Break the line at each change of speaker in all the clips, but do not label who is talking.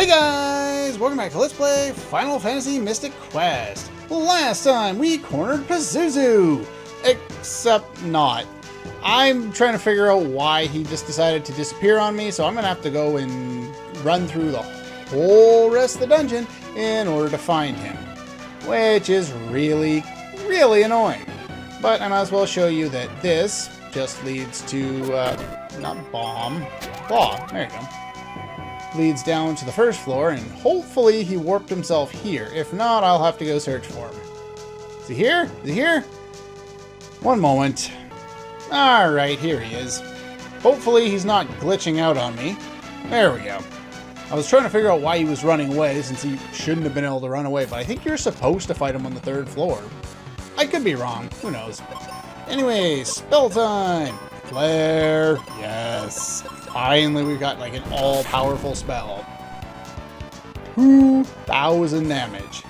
Hey guys! Welcome back to Let's Play Final Fantasy Mystic Quest. Last time we cornered Pazuzu! Except not. I'm trying to figure out why he just decided to disappear on me, so I'm gonna have to go and run through the whole rest of the dungeon in order to find him. Which is really annoying. But I might as well show you that this just leads to, not Claw, there you go. Leads down to the first floor, and hopefully he warped himself here. If not, I'll have to go search for him. Is he here? Is he here? One moment. Alright, here he is. Hopefully he's not glitching out on me. There we go. I was trying to figure out why he was running away, since he shouldn't have been able to run away, but I think you're supposed to fight him on the third floor. I could be wrong. Who knows? Anyway, spell time! Flare! Yes! Finally, we've got like an all-powerful spell. 2,000 damage.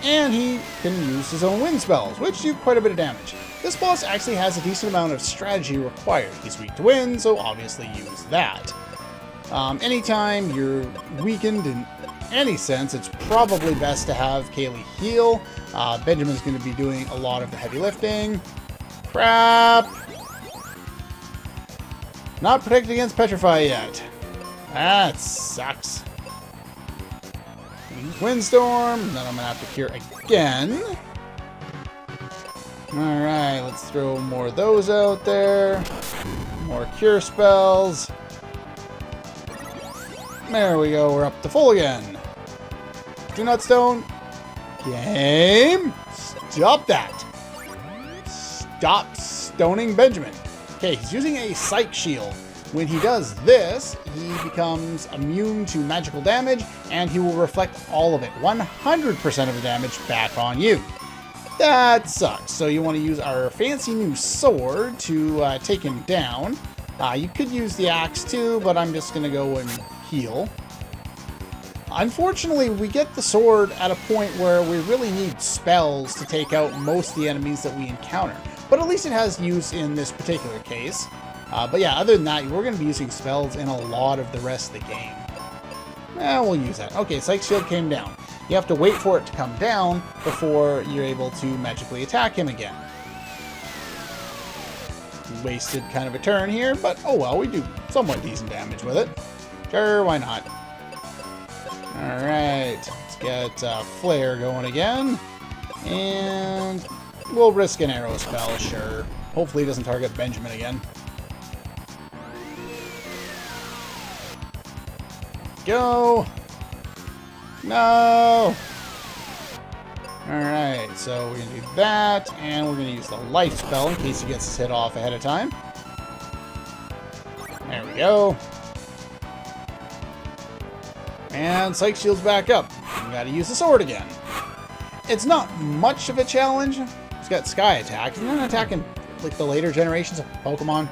And he can use his own wind spells, which do quite a bit of damage. This boss actually has a decent amount of strategy required. He's weak to wind, so obviously use that. Anytime you're weakened in any sense, it's probably best to have Kaylee heal. Benjamin's going to be doing a lot of the heavy lifting. Crap! Not protected against Petrify yet. That sucks. Windstorm, and then I'm gonna have to cure again. Alright, let's throw more of those out there. More cure spells. There we go, we're up to full again. Do not stone. Game. Stop that. Stop stoning Benjamin. Okay, he's using a Psych Shield. When he does this, he becomes immune to magical damage, and he will reflect all of it, 100% of the damage, back on you. That sucks. So you want to use our fancy new sword to take him down. You could use the axe too, but I'm just going to go and heal. Unfortunately, we get the sword at a point where we really need spells to take out most of the enemies that we encounter. But at least it has use in this particular case. But yeah, other than that, we're going to be using spells in a lot of the rest of the game. We'll use that. Okay, Psych Shield came down. You have to wait for it to come down before you're able to magically attack him again. Wasted kind of a turn here, but oh well, we do somewhat decent damage with it. Sure, why not? Alright, let's get Flare going again. And we'll risk an arrow spell, sure. Hopefully he doesn't target Benjamin again. Go! No! Alright, so we're going to do that, and we're going to use the life spell in case he gets his hit off ahead of time. There we go. And Psych Shield's back up. We got to use the sword again. It's not much of a challenge. He's got Sky Attack. He's not attacking like the later generations of Pokemon.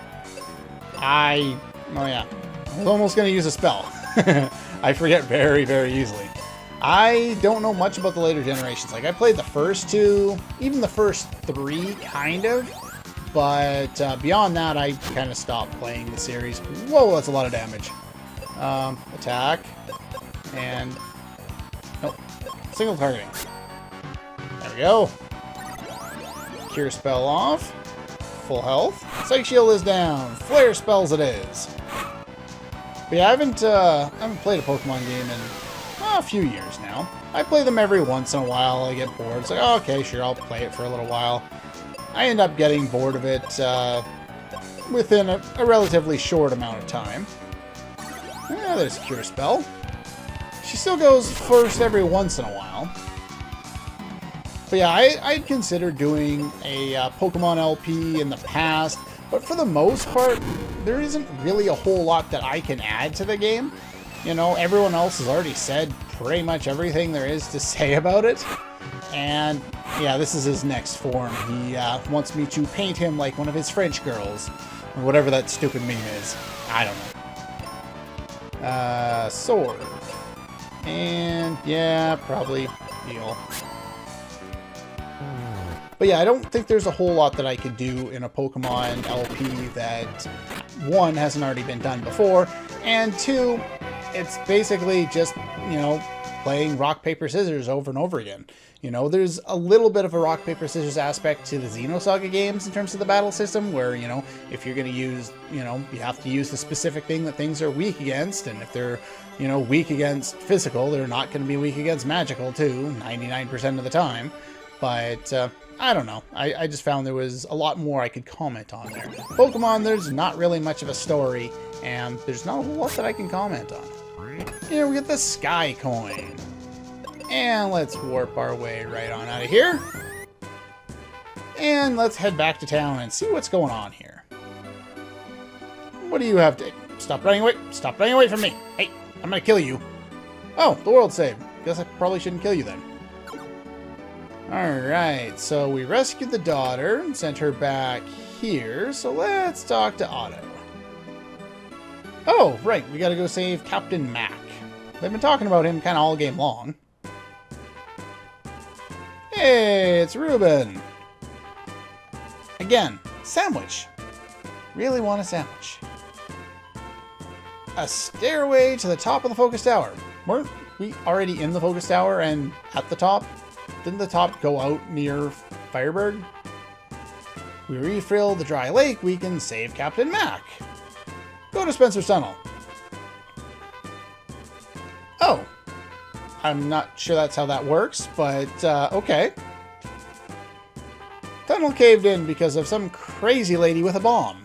Oh yeah. I was almost going to use a spell. I forget very easily. I don't know much about the later generations. Like, I played the first two, even the first three, kind of. But beyond that, I kind of stopped playing the series. Whoa, that's a lot of damage. Attack. And... nope. Single targeting. There we go. Cure spell off. Full health. Psych Shield is down. Flare spells it is. But yeah, I haven't played a Pokemon game in a few years now. I play them every once in a while. I get bored. It's like, oh, okay, sure, I'll play it for a little while. I end up getting bored of it within a relatively short amount of time. Yeah, there's a Cure spell. She still goes first every once in a while. But yeah, I'd consider doing a Pokemon LP in the past, but for the most part, there isn't really a whole lot that I can add to the game. You know, everyone else has already said pretty much everything there is to say about it. And yeah, this is his next form. He wants me to paint him like one of his French girls, or whatever that stupid meme is. I don't know. Sword. And yeah, probably heal. But yeah, I don't think there's a whole lot that I could do in a Pokemon LP that, one, hasn't already been done before, and two, it's basically just, you know, playing rock, paper, scissors over and over again. You know, there's a little bit of a rock, paper, scissors aspect to the Xenosaga games in terms of the battle system, where, you know, if you're going to use, you know, you have to use the specific thing that things are weak against, and if they're, you know, weak against physical, they're not going to be weak against magical, too, 99% of the time. But, I don't know. I just found there was a lot more I could comment on there. Pokemon, there's not really much of a story, and there's not a whole lot that I can comment on. Here we get the Sky Coin. And let's warp our way right on out of here. And let's head back to town and see what's going on here. What do you have to... Stop running away. Stop running away from me. Hey, I'm gonna kill you. Oh, the world saved. Guess I probably shouldn't kill you then. Alright, so we rescued the daughter and sent her back here. So let's talk to Otto. Oh, right. We gotta go save Captain Mac. They've been talking about him kind of all game long. Hey, it's Ruben. Again, sandwich. Really want a sandwich. A stairway to the top of the focus tower. Weren't we already in the focus tower and at the top? Didn't the top go out near Fireburg? We refill the dry lake, we can save Captain Mac. Go to Spencer's Tunnel. Oh. I'm not sure that's how that works, but okay. Tunnel caved in because of some crazy lady with a bomb.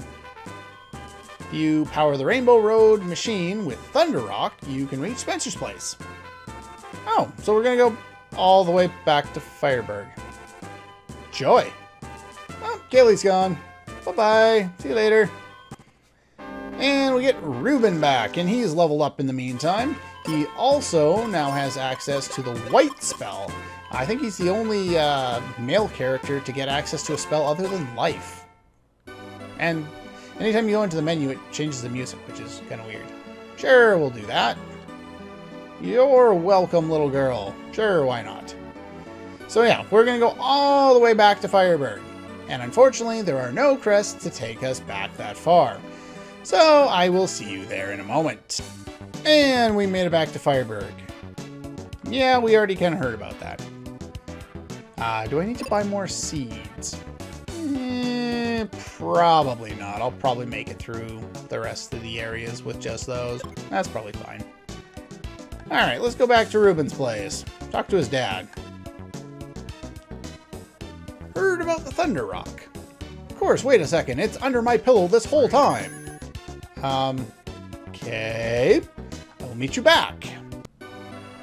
If you power the Rainbow Road machine with Thunder Rock, you can reach Spencer's place. Oh, so we're gonna go all the way back to Fireburg. Joy. Oh, Kaylee's gone. Bye-bye. See you later. And we get Ruben back, and he's leveled up in the meantime. He also now has access to the White spell. I think he's the only male character to get access to a spell other than Life. And anytime you go into the menu, it changes the music, which is kind of weird. Sure, we'll do that. You're welcome, little girl. Sure, why not? So yeah, we're going to go all the way back to Fireburg. And unfortunately, there are no crests to take us back that far. So I will see you there in a moment. And we made it back to Fireburg. Yeah, we already kind of heard about that. Do I need to buy more seeds? Probably not. I'll probably make it through the rest of the areas with just those. That's probably fine. Alright, let's go back to Ruben's place. Talk to his dad. Heard about the Thunder Rock. Of course, wait a second. It's under my pillow this whole time. Okay. I'll meet you back.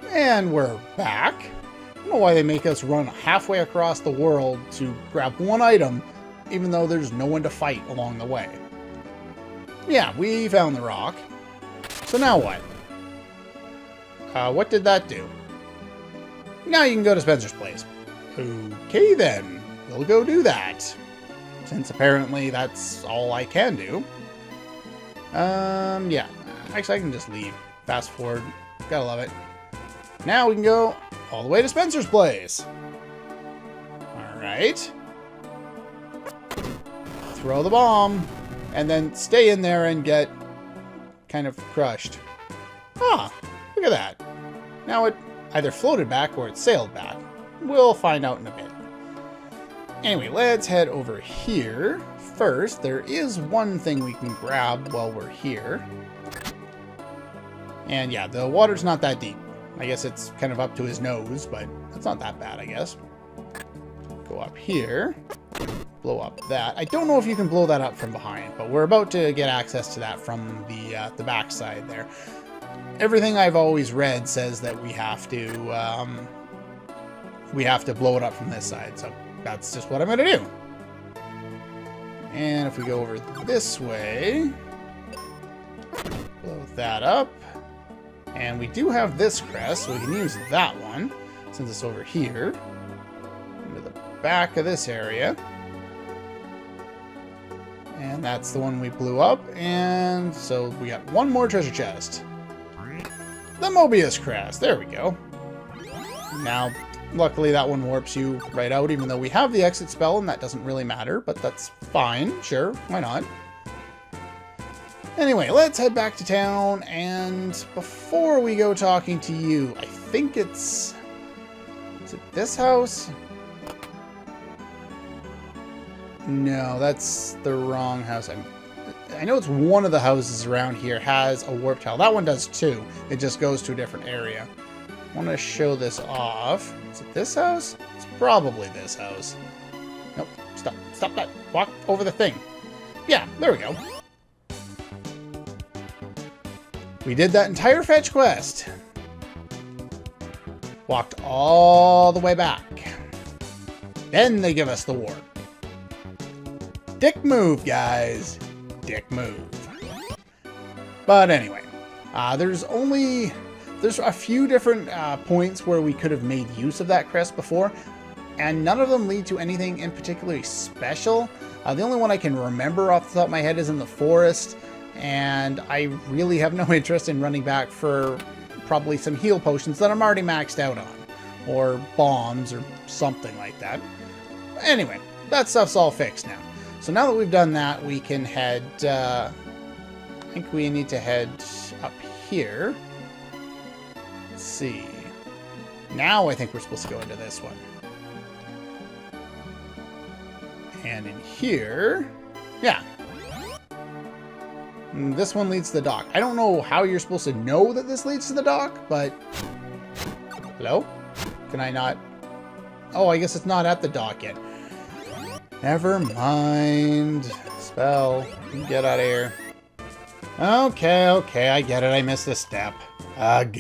And we're back. I don't know why they make us run halfway across the world to grab one item, even though there's no one to fight along the way. Yeah, we found the rock. So now what? What did that do? Now you can go to Spencer's place. Okay then, we'll go do that. Since apparently that's all I can do. Yeah. Actually, I can just leave. Fast forward. Gotta love it. Now we can go all the way to Spencer's place. Alright. Throw the bomb. And then stay in there and get kind of crushed. Ah, look at that. Now it either floated back or it sailed back. We'll find out in a bit. Anyway, let's head over here. First, there is one thing we can grab while we're here. And yeah, the water's not that deep. I guess it's kind of up to his nose, but it's not that bad, I guess. Go up here. Blow up that. I don't know if you can blow that up from behind, but we're about to get access to that from the back side there. Everything I've always read says that we have to blow it up from this side, so that's just what I'm gonna do. And if we go over this way, blow that up. And we do have this crest, so we can use that one, since it's over here. Into the back of this area. And that's the one we blew up, and so we got one more treasure chest. The Mobius crest, there we go. Now, luckily that one warps you right out, even though we have the exit spell, and that doesn't really matter, but that's fine, sure, why not? Anyway, let's head back to town, and before we go talking to you, I think it's... Is it this house? No, that's the wrong house. I know it's one of the houses around here has a warp tile. That one does too. It just goes to a different area. I want to show this off. Is it this house? It's probably this house. Nope. Stop. Stop that. Walk over the thing. Yeah, there we go. We did that entire fetch quest. Walked all the way back. Then they give us the warp. Dick move, guys. Dick move. But anyway, there's a few different points where we could have made use of that crest before, and none of them lead to anything in particularly special. The only one I can remember off the top of my head is in the forest, and I really have no interest in running back for probably some heal potions that I'm already maxed out on, or bombs or something like that. Anyway, that stuff's all fixed now. So now that we've done that, we can head, I think we need to head up here. Let's see. Now I think we're supposed to go into this one. And in here, yeah. And this one leads to the dock. I don't know how you're supposed to know that this leads to the dock, but... Hello? Can I not... Oh, I guess it's not at the dock yet. Never mind. Spell. Get out of here. Okay, I get it. I missed a step. Ugh.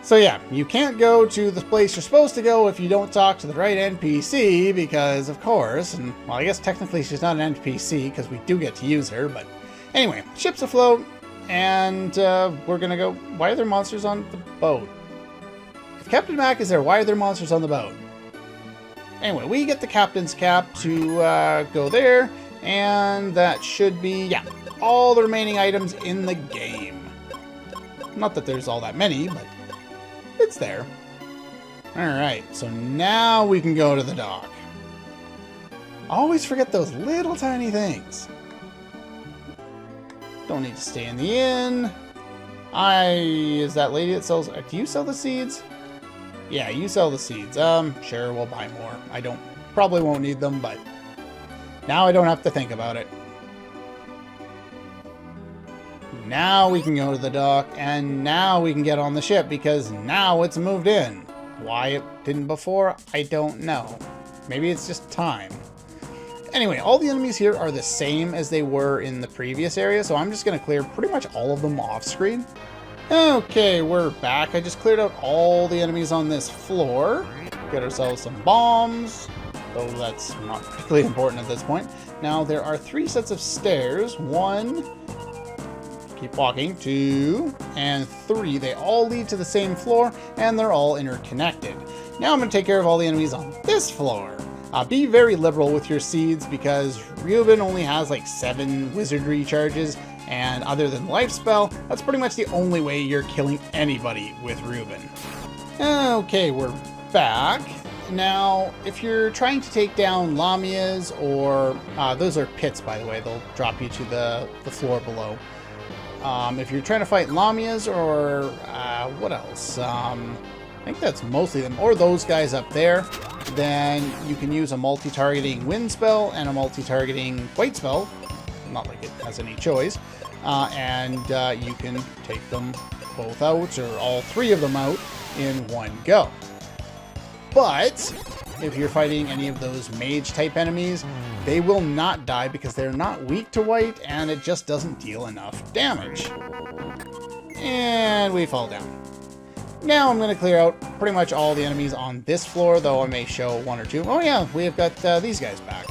So yeah, you can't go to the place you're supposed to go if you don't talk to the right NPC, because of course, and well, I guess technically she's not an NPC because we do get to use her, but anyway, ship's afloat, and we're gonna go... Why are there monsters on the boat? If Captain Mac is there, why are there monsters on the boat? Anyway, we get the captain's cap to go there, and that should be, yeah, all the remaining items in the game. Not that there's all that many, but it's there. Alright, so now we can go to the dock. Always forget those little tiny things. Don't need to stay in the inn. Is that lady that sells... Do you sell the seeds? Yeah, you sell the seeds. Sure, we'll buy more. Probably won't need them, but now I don't have to think about it. Now we can go to the dock, and now we can get on the ship, because now it's moved in. Why it didn't before, I don't know. Maybe it's just time. Anyway, all the enemies here are the same as they were in the previous area, so I'm just going to clear pretty much all of them off screen. Okay, we're back. I just cleared out all the enemies on this floor. Get ourselves some bombs, though that's not particularly important at this point. Now, there are 3 sets of stairs. 1, keep walking, 2, and 3. They all lead to the same floor, and they're all interconnected. Now I'm going to take care of all the enemies on this floor. Be very liberal with your seeds, because Reuben only has like 7 wizardry charges, and other than life spell, that's pretty much the only way you're killing anybody with Reuben. Okay, we're back. Now, if you're trying to take down Lamias, or those are pits, by the way, they'll drop you to the floor below. If you're trying to fight Lamias, or what else? I think that's mostly them, or those guys up there, then you can use a multi-targeting wind spell and a multi-targeting white spell. Not like it has any choice. And you can take them both out, or all 3 of them out, in one go. But if you're fighting any of those mage-type enemies, they will not die because they're not weak to white, and it just doesn't deal enough damage. And we fall down. Now I'm going to clear out pretty much all the enemies on this floor, though I may show 1 or 2. Oh yeah, we've got these guys back.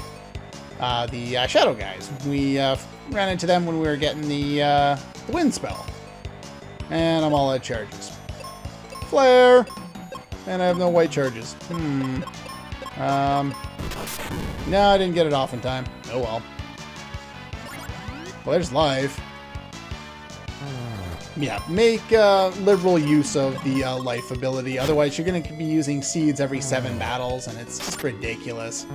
The shadow guys. We ran into them when we were getting the wind spell. And I'm all out of charges. Flare! And I have no white charges. No, I didn't get it off in time. Oh well. Well, there's life. Yeah, make liberal use of the life ability. Otherwise, you're going to be using seeds every 7 battles, and it's just ridiculous.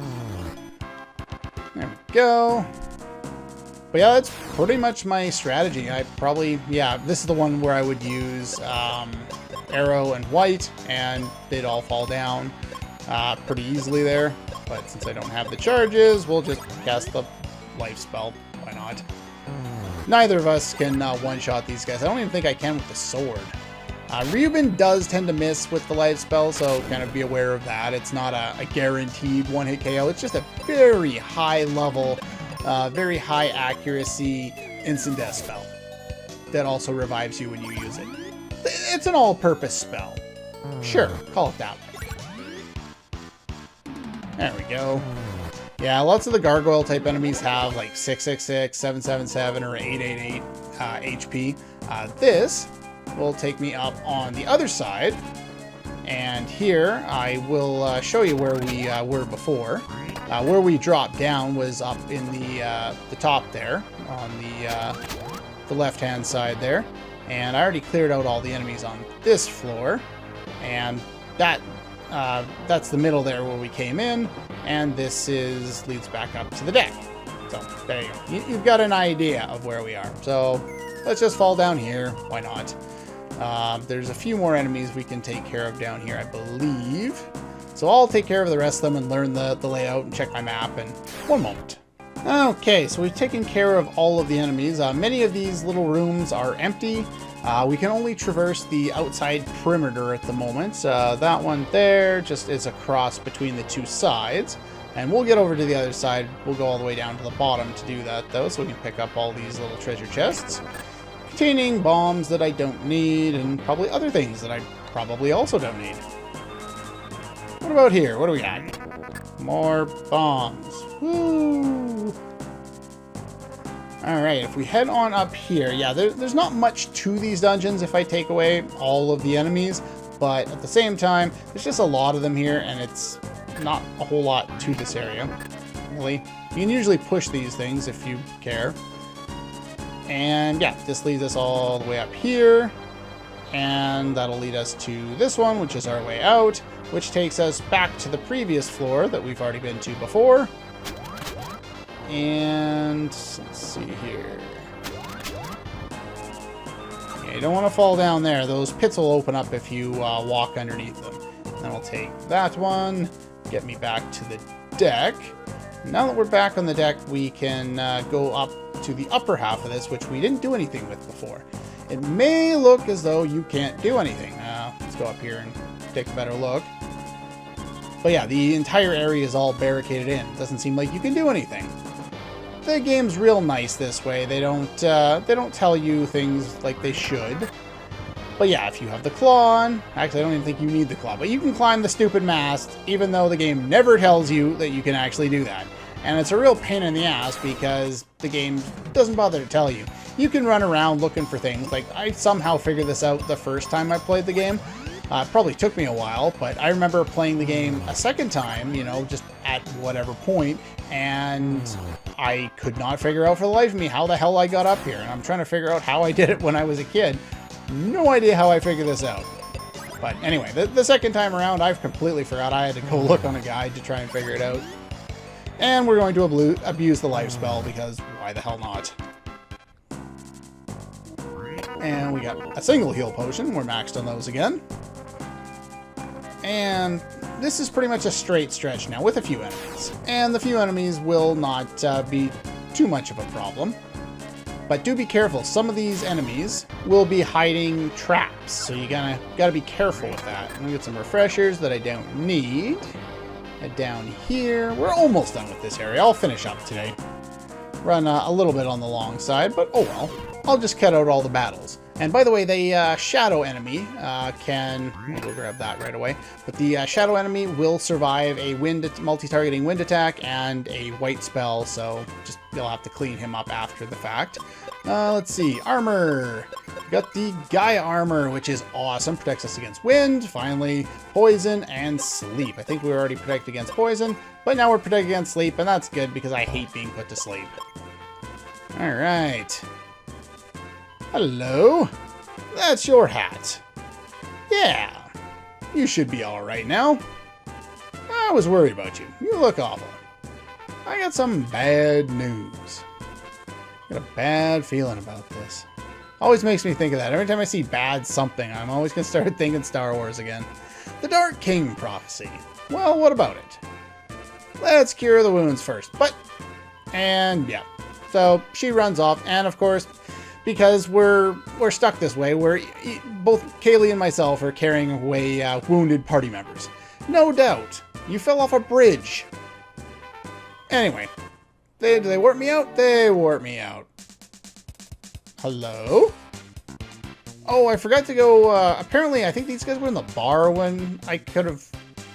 There we go. But yeah, that's pretty much my strategy. I probably, yeah, this is the one where I would use arrow and white, and they'd all fall down pretty easily there. But since I don't have the charges, we'll just cast the life spell. Why not? Neither of us can one-shot these guys. I don't even think I can with the sword. Ryuben does tend to miss with the life spell, so kind of be aware of that. It's not a guaranteed one-hit KO. It's just a very high level, very high accuracy instant death spell that also revives you when you use it. It's an all-purpose spell. Sure, call it that way. There we go. Yeah, lots of the gargoyle type enemies have like 666, 777, or 888 HP. This will take me up on the other side, and here I will show you where we were before. Where we dropped down was up in the top there on the left-hand side there, and I already cleared out all the enemies on this floor, and that's the middle there where we came in, and this leads back up to the deck. So there you go. You've got an idea of where we are. So let's just fall down here. Why not? There's a few more enemies we can take care of down here, I believe. So I'll take care of the rest of them and learn the layout and check my map in one moment. Okay, so we've taken care of all of the enemies. Many of these little rooms are empty. We can only traverse the outside perimeter at the moment. That one there just is a cross between the two sides. And we'll get over to the other side. We'll go all the way down to the bottom to do that, though, so we can pick up all these little treasure chests containing bombs that I don't need, and probably other things that I probably also don't need. What about here? What do we got? More bombs. Woo! Alright, if we head on up here, yeah, there's not much to these dungeons if I take away all of the enemies, but at the same time, there's just a lot of them here, and it's not a whole lot to this area, really. You can usually push these things if you care. And yeah, this leads us all the way up here, and that'll lead us to this one, which is our way out, which takes us back to the previous floor that we've already been to before. And let's see here. Yeah, you don't want to fall down there. Those pits will open up if you walk underneath them. And then we'll take that one, get me back to the deck. Now that we're back on the deck, we can go up to the upper half of this, which we didn't do anything with before. It may look as though you can't do anything. Let's go up here and take a better look. But yeah, the entire area is all barricaded in. It doesn't seem like you can do anything. The game's real nice this way. They don't tell you things like they should. But yeah, if you have the claw on, actually I don't even think you need the claw, but you can climb the stupid mast, even though the game never tells you that you can actually do that. And it's a real pain in the ass because the game doesn't bother to tell you. You can run around looking for things. Like, I somehow figured this out the first time I played the game. It probably took me a while, but I remember playing the game a second time, you know, just at whatever point, and I could not figure out for the life of me how the hell I got up here. And I'm trying to figure out how I did it when I was a kid. No idea how I figured this out. But anyway, the second time around, I've completely forgot. I had to go look on a guide to try and figure it out. And we're going to abuse the life spell, because why the hell not? And we got a single heal potion. We're maxed on those again. And this is pretty much a straight stretch now with a few enemies. And the few enemies will not be too much of a problem. But do be careful. Some of these enemies will be hiding traps, so you gotta be careful with that. I'm gonna get some refreshers that I don't need. Head down here. We're almost done with this area. I'll finish up today. Run a little bit on the long side, but oh well. I'll just cut out all the battles. And by the way, the shadow enemy can... We'll go grab that right away. But the shadow enemy will survive a multi-targeting wind attack and a white spell, so just you'll have to clean him up after the fact. Let's see. Armor. We got the Gaia armor, which is awesome. Protects us against wind, finally, poison, and sleep. I think we were already protected against poison, but now we're protected against sleep, and that's good because I hate being put to sleep. Alright. Hello. That's your hat. Yeah. You should be alright now. I was worried about you. You look awful. I got some bad news. Got a bad feeling about this. Always makes me think of that. Every time I see bad something, I'm always going to start thinking Star Wars again. The Dark King prophecy. Well, what about it? Let's cure the wounds first. And yeah. So she runs off, and of course, because we're stuck this way, both Kaylee and myself are carrying away wounded party members. No doubt. You fell off a bridge. Anyway. Did they warp me out? They warp me out. Hello? Oh, I forgot to go, apparently I think these guys were in the bar when I could have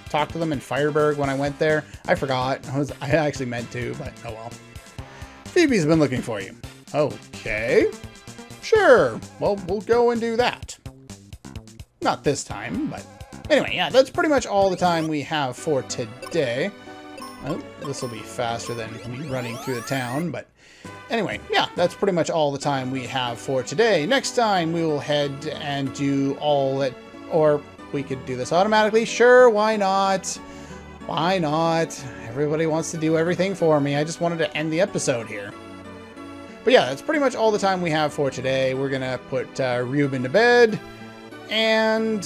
talked to them in Fireburg when I went there. I forgot. I actually meant to, but oh well. Phoebe's been looking for you. Okay. Sure. Well, we'll go and do that. Not this time, but anyway, yeah, that's pretty much all the time we have for today. Oh, this will be faster than me running through the town, but anyway, yeah, that's pretty much all the time we have for today. Next time, we will head and do all that, or we could do this automatically. Sure, why not? Why not? Everybody wants to do everything for me. I just wanted to end the episode here. But yeah, that's pretty much all the time we have for today. We're going to put Reuben to bed, and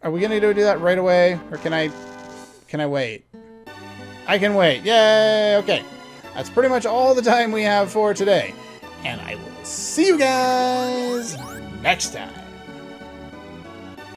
are we going to do that right away, or can I wait? I can wait. Yay! Okay. That's pretty much all the time we have for today. And I will see you guys next time.